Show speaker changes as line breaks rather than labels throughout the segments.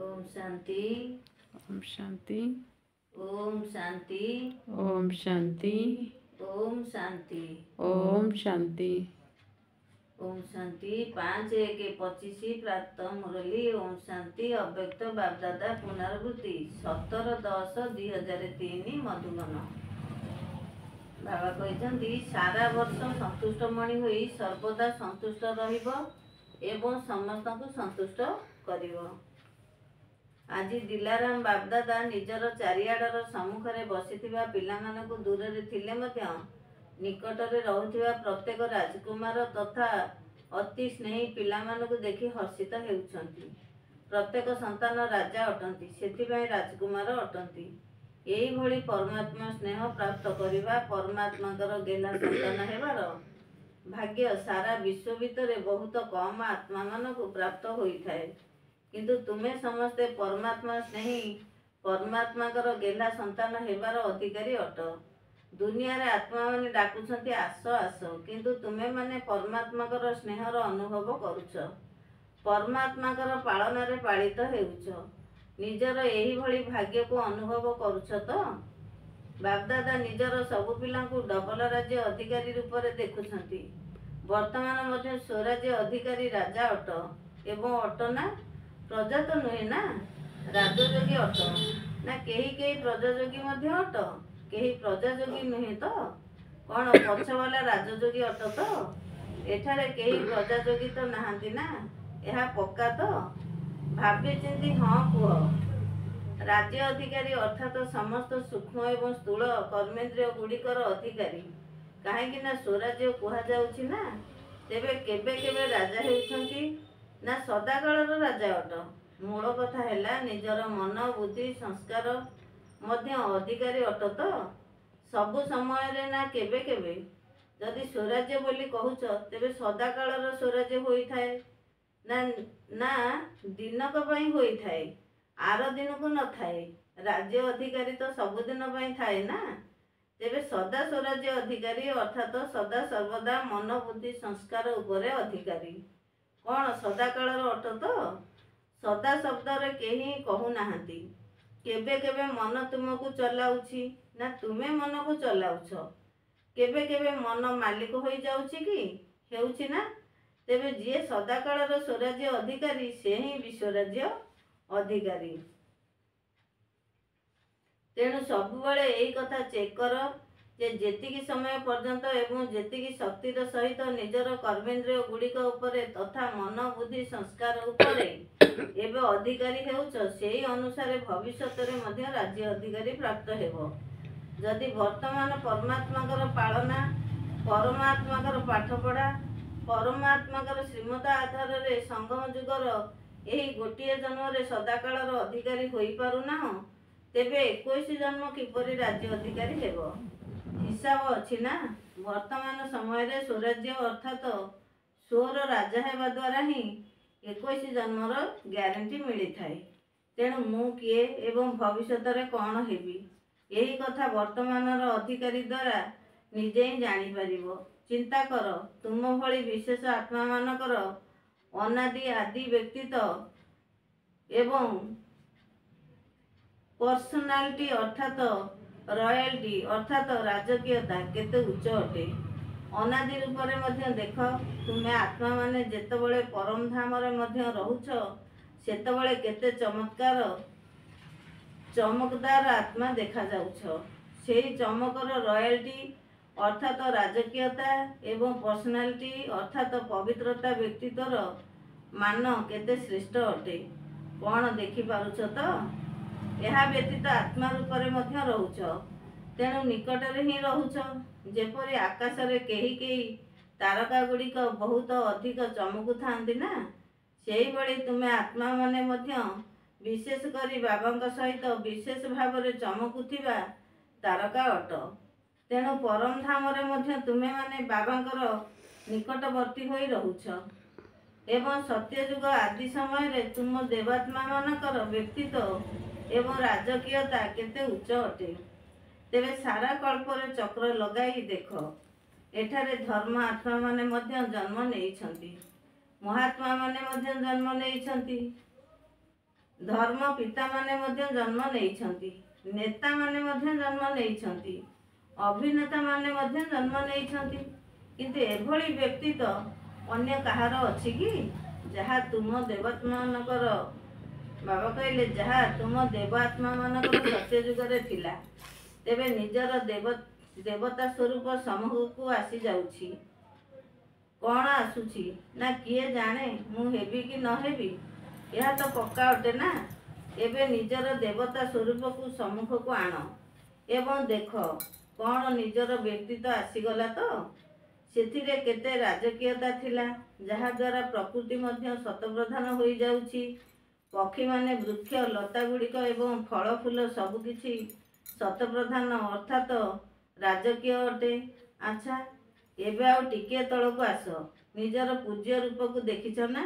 ओम शांति।
ओम शांति।
ओम शांति।
ओम शांति।
ओम शांति।
ओम शांति।
ओम शांति 5/1/25 प्राप्त मुरली। ओम शांति अव्यक्त बापदादा पुनरावृत्ति 17/10/2003 मधुबन। बाबा कहते सारा वर्ष संतुष्ट मणि होई सर्वदा संतुष्ट रहिब एवं समस्त को संतुष्ट करिब। आज दिलाराम बापदादा निजर चारिआडर सम्मुखरे बसिथिबा पिलामानकु दूररे थिले मध्य निकटरे रहुथिबा प्रत्येक राजकुमार तथा अति स्नेही पिलामानकु देखि हर्षित हेउछन्ति। प्रत्येक संतान राजा अटंती, सेथिबाई राजकुमार अटंती। एही भली परमात्मा स्नेह प्राप्त करिबा परमात्माकर गेला संतान हेबार भाग्य सारा विश्व भितरे बहुत कम आत्मा मानकु प्राप्त होइथाए। किंतु तुम्हें समस्ते परमात्मा स्नेही परमात्माकर गेला संतान हेबार अधिकारी अट। दुनिया रे आत्मा माने डाकुछन्ति आस आस, किंतु तुम्हें माने परमात्माकर स्नेहर अनुभव करुछ, परमात्माकर पालन रे पालित हेउछ। निजर एही भली भाग्य को अनुभव करुछ तो? बापदादा निजर सबु पिलांकु डबल राज्य अधिकारी रूप रे देखुछन्ति। वर्तमान मध्य स्वराज्य अधिकारी राजा अट एवं अट ना प्रजा तो नुहे ना, राजयोगी अट ना केही केही प्रजायोगी मध्य अट, केही प्रजायोगी नुहे तो कौन पछवाला राजयोगी अट तो? एठारे केही प्रजायोगी तो नाहांती ना, यह पक्का तो? भावी चिंती हाँ कुह। राज्य अधिकारी अर्थात समस्त सूक्ष्म एवं स्थूल कर्मेंद्रिय गुड़िकर अधिकारी कहीं ना स्वराज्य कुहा जाउछि ना। तेबे केबे केबे राजा हेउछन्ति ना सदाकालर राजा अट। मूल कथा हैला निजर मन बुद्धि संस्कार मध्य अधिकारी अट तो? सबु समय रे ना केबे केबे? जदि स्वराज्य बोली कहूछ तेबे सदाकालर स्वराज्य होइथाए ना ना दिनक पई होइथाए, आर दिन को न थाए। राज्य अधिकारी तो सबुदिन पई थाए ना। तेबे सदा स्वराज्य अधिकारी अर्थात सदा सर्वदा मन बुद्धि संस्कार उपरे अधिकारी कौन सदाकालर अट तो? सदा शब्द रे केही कहू नाहांती। केबे केबे मन तुमको चलाउछि ना तुमे मन को चलाउछ? केबे केबे मन मालिक होई जाउछि कि हेउछि ना? तेबे जे सदाकालर स्वराज्य अधिकारी से ही विश्वराज्य अधिकारी। तेणु सबुबले एही कथा चेक कर जे जेतिकी समय पर्यंत एवं जेतिकी शक्तिर सहित निजर कर्मेंद्रिय गुड़िक उपरे तथा मन बुद्धि संस्कार उपरे एवं अधिकारी हेउछ, सेही अनुसारे भविष्यत रे मध्य राज्य अधिकारी प्राप्त हेबो। जदि वर्तमान परमात्माकर पालना, परमात्माकर पाठपढ़ा, परमात्माकर श्रीमत आधार रे संगम जुगर एही गोटिए जन्म रे सदाकालर अधिकारी होई पारु नाहो, तेबे 21 जन्म किपरि राज्य अधिकारी हेबो? हिसाब अछि ना। वर्तमान समय रे स्वराज्य अर्थात स्वर राजा हेबा द्वारा ही 21 जन्मर ग्यारंटी मिली थाए। तेणु मु किए एवं भविष्यत रे कौन हेबी यही कथा वर्तमानर अधिकारी द्वारा निजे ही जानी पारिबो। चिंता कर, तुम भली विशेष आत्मा मानकर अनादि आदि व्यक्तित्व एवं पर्सनालिटी अर्थात रॉयल्टी अर्थात राजकीयता केते उच्च अटे। अनादि रूप रे मध्य देख, तुम्हें आत्मा माने जेतेबेले परम धाम रे मध्य रहुछ सेतेबेले केते चमकदार आत्मा देखा जाउछ। सेही चमकर रॉयल्टी अर्थात राजकीयता एवं पर्सनालिटी अर्थात पवित्रता व्यक्तित्वर मान केते श्रेष्ठ अटे कौन देखि पारुछ तो? यह व्यतीत आत्मा रूप रे मध्य रहुछ, तेणु निकट रे ही रहुछ। जेपरि आकाश रे केही केही तारका गुड़िक बहुत अधिक चमकु थांती ना, सेही भली तुमे आत्मा माने मध्य विशेष करी बाबांक सहित विशेष भाव रे चमकुथिबा तारका अट। तेणु परम धाम रे मध्य तुमे माने बाबांकर निकटवर्ती होई रहुछ एवं सत्ययुग आदि समय रे तुम देवात्मा मानकर व्यक्तित्व एवं राजकीयता केते उच्च अटे। तेबे सारा कल्प रे चक्र लगाई देख, एठारे धर्म आत्मा माने मध्य जन्म नेइछन्ति, महात्मा माने मध्य जन्म नेइछन्ति। ଧର୍ମ ପିତାମାନେ ମଧ୍ୟ ଜନ୍ମ ନେଇଛନ୍ତି, ନେତାମାନେ ମଧ୍ୟ ଜନ୍ମ ନେଇଛନ୍ତି, ଅଭିନେତାମାନେ ମଧ୍ୟ ଜନ୍ମ ନେଇଛନ୍ତି, କିନ୍ତୁ ଏଭଳି ବ୍ୟକ୍ତି ତ ଅନ୍ୟ କାହାର ଅଛି କି? ଯାହା ତୁମ ଦେବାତ୍ମାମାନଙ୍କର, ବାବା କହିଲେ, ଯାହା ତୁମ ଦେବାତ୍ମାମାନଙ୍କର ସତ୍ୟ ଯୁଗରେ ଥିଲା, ତେବେ ନିଜର ଦେବତା ସ୍ୱରୂପ ସମ୍ମୁଖକୁ ଆସିଯାଉଛି। କ'ଣ ଆସୁଛି ନା କିଏ ଜାଣେ ମୁଁ ହେବି କି ନ ହେବି? ଏହା ତ ପକ୍କା ଅଟେ ନା। ଏବେ ନିଜର ଦେବତା ସ୍ୱରୂପକୁ ସମ୍ମୁଖକୁ ଆଣ ଏବଂ ଦେଖ କ'ଣ ନିଜର ବ୍ୟକ୍ତିତ୍ୱ ଆସିଗଲା ତ? ସେଥିରେ କେତେ ରାଜକୀୟତା ଥିଲା, ଯାହାଦ୍ୱାରା ପ୍ରକୃତି ମଧ୍ୟ ଶତପ୍ରଧାନ ହୋଇଯାଉଛି। ପକ୍ଷୀମାନେ, ବୃକ୍ଷ ଲତାଗୁଡ଼ିକ ଏବଂ ଫଳ ଫୁଲ ସବୁକିଛି ଶତପ୍ରଧାନ ଅର୍ଥାତ୍ ରାଜକୀୟ ଅଟେ। ଆଚ୍ଛା, ଏବେ ଆଉ ଟିକିଏ ତଳକୁ ଆସ। ନିଜର ପୂଜ୍ୟ ରୂପକୁ ଦେଖିଛ ନା?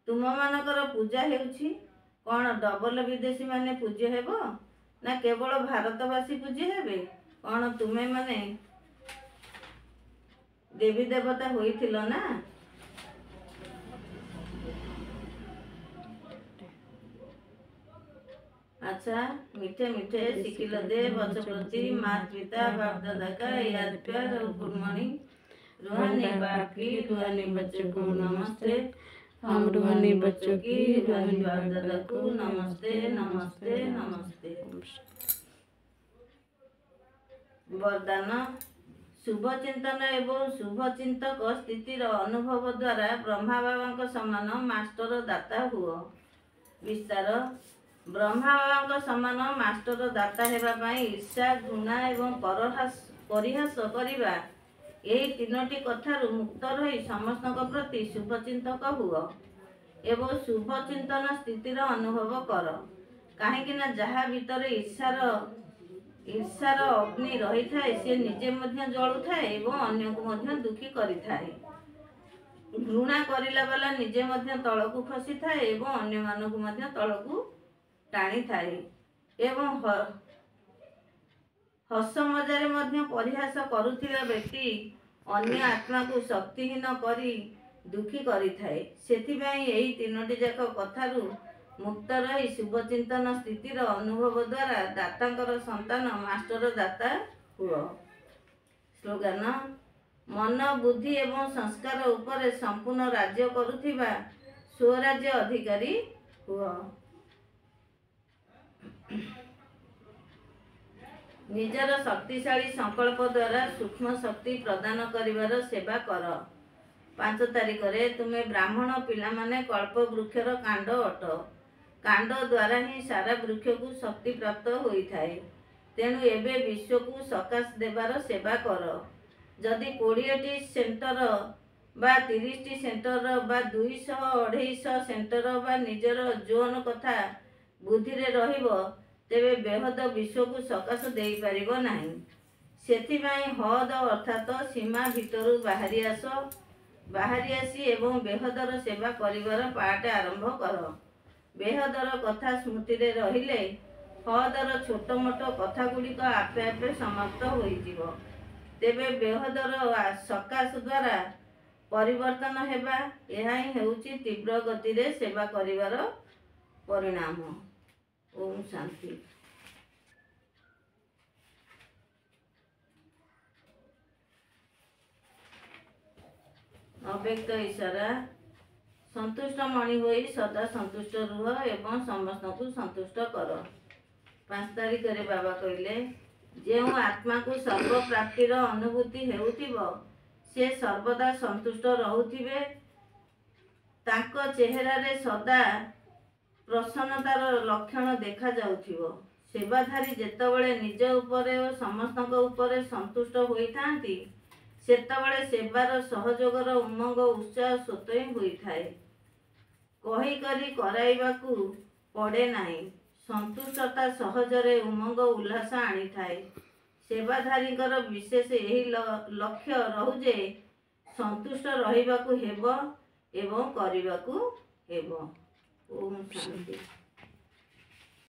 ତୁମମାନଙ୍କର ପୂଜା ହେଉଛି କ'ଣ ଡବଲ ବିଦେଶୀମାନେ ପୂଜ୍ୟ ହେବ ନା କେବଳ ଭାରତବାସୀ ପୂଜ୍ୟ ହେବେ? କ'ଣ ତୁମେମାନେ ଦେବୀ ଦେବତା ହୋଇଥିଲ ନା? अच्छा, मीठे मीठे सिकिल दे बचप्रति मात पिता बाप दादा का याद प्यार और गुड मॉर्निंग। रूहानी बाप की, रूहानी बच्चों को नमस्ते। हम रूहानी बच्चों की, रूहानी बाप दादा को नमस्ते नमस्ते नमस्ते। वरदान। शुभ चिंतन एवं शुभ चिंतक स्थितिर अनुभव द्वारा ब्रह्मा बाबा समान मास्टर दाता हुआ। विस्तार। ब्रह्मा बाबा समान मास्टर दाता हेबा पाई ईर्ष्या, घृणा एवं परिहास करिबा, एही तीनोटी कथारू मुक्त रही समस्त प्रति शुभचिंतक हुआ एवं शुभ चिंतन स्थितिर अनुभव कर। कहीं जहाँ भीतर ईर्ष्यार अग्नि रही थाए सी निजे मध्य जलुथाए एवं अन्य को मध्य दुखी करिथाए। घृणा करिला वाला निजे मध्य तलकू खसी थाए एवं अन्य मानकू मध्य तलकू टाणी थाए एवं हस मजारे मध्य परिहास करुथिबा व्यक्ति अन्य आत्मा को शक्तिहीन करी दुखी करिथाए। सेथिबाई एही तीनोटी जाक कथारू मुक्त रही शुभचिंतन स्थितिर अनुभव द्वारा दातांकर संतान मास्टर दाता हुआ। स्लोगान। मन, बुद्धि एवं संस्कार उपरे संपूर्ण राज्य करुथिबा स्वराज्य अधिकारी हुआ। निजर शक्तिशाली संकल्प द्वारा सूक्ष्म शक्ति प्रदान करिवार सेवा कर। 5 तारिख रे तुमे ब्राह्मण पिला माने कल्प वृक्षर कांड अट। कांड द्वारा ही सारा वृक्ष को शक्ति प्राप्त होई थाए। तेणु एबे विश्व को सकाश देवार सेवा कर। जदि 20टी सेंटर बा 30टी सेंटर बा 200-250 सेंटर बा निजर जोन कथा बुद्धि रे रहिबो, तेबे बेहद विश्व को सकाश देई परिबो नाही। सेथिबाई हद अर्थात सीमा भितरु बाहरी आसी एवं बेहदर सेवा करिवार पाठ आरंभ कर। बेहदर कथा स्मृति रे रहिले हदर छोट मोट कथा गुड़िक आपे आपे समाप्त होइजिवो। तेबे बेहदर सकाश द्वारा परिवर्तन हेबा, यह ही हेउची तीव्र गति रे सेवा करिवार परिणाम। ओम शांति। अव्यक्त इशारा। संतुष्ट मणि होई सदा संतुष्ट रुह एवं समस्त को संतुष्ट कर। 5 तारिख रे बाबा कहले, जेउ आत्मा को सर्व प्राप्तिर अनुभूति हेउथिबो से सर्वदा संतुष्ट रहुथिबे। तांको चेहरा रे सदा प्रसन्नतार लक्षण देखा जाउथिबो। सेवाधारी जेतबळे निज उपरे और समस्तक उपरे संतुष्ट होइथांती, सेतबळे सेवार सहयोगर उमंग उत्साह स्वतः होइथाए। कही करी कराइबाकू पड़े नाही। संतुष्टता सहजरे उमंग उल्लास आनी थाए। सेवाधारीकर विशेष यही लक्ष्य रहु जे संतुष्ट रहिबाकू हेबो एवं करिबाकू हेबो। ओम शांति।